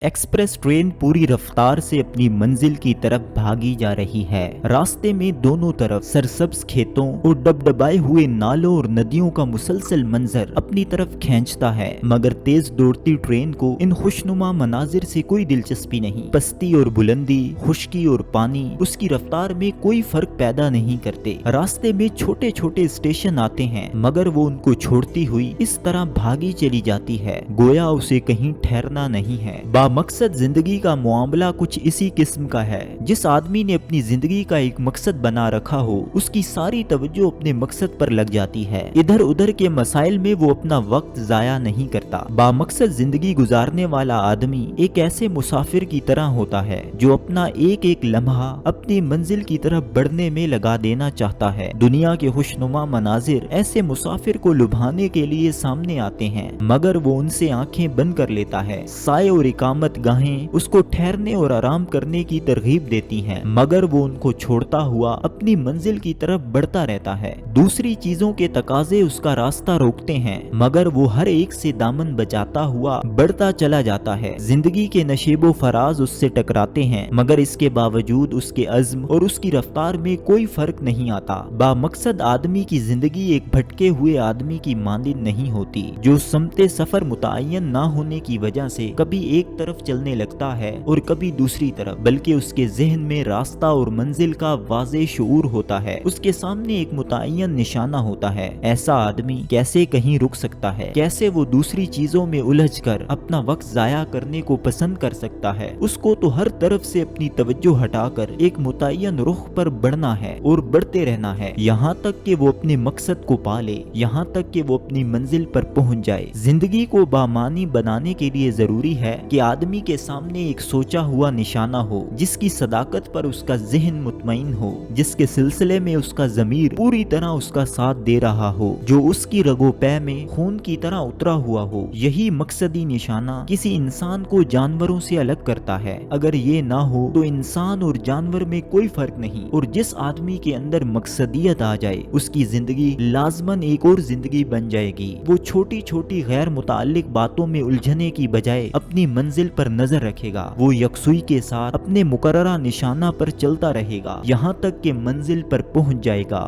Express train पूरी रफ्तार से अपनी मंजिल की तरफ भागी जा रही है। रास्ते में दोनों तरफ सरसब्ज खेतों और डबडबाए हुए नालों और नदियों का मुसलसल मंजर अपनी तरफ खींचता है, मगर तेज दौड़ती ट्रेन को इन खुशनुमा मनाजिर से कोई दिलचस्पी नहीं। पस्ती और बुलंदी, खुश्की और पानी उसकी रफ्तार में कोई फर्क पैदा नहीं करते। रास्ते में छोटे छोटे स्टेशन आते हैं, मगर वो उनको छोड़ती हुई इस तरह भागी चली जाती है, गोया उसे कहीं ठहरना नहीं है। मकसद जिंदगी का मामला कुछ इसी किस्म का है। जिस आदमी ने अपनी जिंदगी का एक मकसद बना रखा हो, उसकी सारी तवज्जो अपने मकसद पर लग जाती है। इधर उधर के मसाइल में वो अपना वक्त जाया नहीं करता। बामकसद जिंदगी गुजारने वाला आदमी एक ऐसे मुसाफिर की तरह होता है जो अपना एक एक लम्हा अपनी मंजिल की तरफ बढ़ने में लगा देना चाहता है। दुनिया के खुशनुमा मनाजिर ऐसे मुसाफिर को लुभाने के लिए सामने आते हैं, मगर वो उनसे आंखें बंद कर लेता है। साए और इकामत गाहें उसको ठहरने और आराम करने की तरगीब देती हैं, मगर वो उनको छोड़ता हुआ अपनी मंजिल की तरफ बढ़ता रहता है। दूसरी चीजों के तकाजे उसका रास्ता रोकते हैं, मगर वो हर एक से दामन बचाता हुआ बढ़ता चला जाता है। जिंदगी के नशेबो फराज उससे टकराते हैं, मगर इसके बावजूद उसके अज़्म और उसकी रफ्तार में कोई फर्क नहीं आता। बामकसद आदमी की जिंदगी एक भटके हुए आदमी की मानद नहीं होती, जो समते सफर मुतय्यन ना होने की वजह से कभी एक तरफ चलने लगता है और कभी दूसरी तरफ, बल्कि उसके जहन में रास्ता और मंजिल का वाज़े शऊर होता है। उसके सामने एक मुतय्यन निशाना होता है। ऐसा आदमी कैसे कहीं रुक सकता है? कैसे वो दूसरी चीजों में उलझकर अपना वक्त जाया करने को पसंद कर सकता है? उसको तो हर तरफ से अपनी तवज्जो हटाकर एक मुतय्यन रुख पर बढ़ना है और बढ़ते रहना है, यहाँ तक कि वो अपने मकसद को पा ले, यहाँ तक कि वो अपनी मंजिल पर पहुंच जाए। जिंदगी को बामानी बनाने के लिए जरूरी है कि आदमी के सामने एक सोचा हुआ निशाना हो, जिसकी सदाकत पर उसका ज़हन मुतमईन हो, जिसके सिलसिले में उसका ज़मीर पूरी तरह उसका साथ दे रहा हो, जो उसकी रगो पै में खून की तरह उतरा हुआ हो। यही मकसदी निशाना किसी इंसान को जानवरों से अलग करता है। अगर ये ना हो तो इंसान और जानवर में कोई फर्क नहीं। और जिस आदमी के अंदर मकसदियत आ जाए, उसकी जिंदगी लाजमन एक और जिंदगी बन जाएगी। वो छोटी छोटी गैर मुताल्लिक बातों में उलझने की बजाय अपनी मंजिल पर नजर रखेगा। वो यकसुई के साथ अपने मुकर्ररा निशाना पर चलता रहेगा, यहाँ तक कि मंजिल पर पहुंच जाएगा।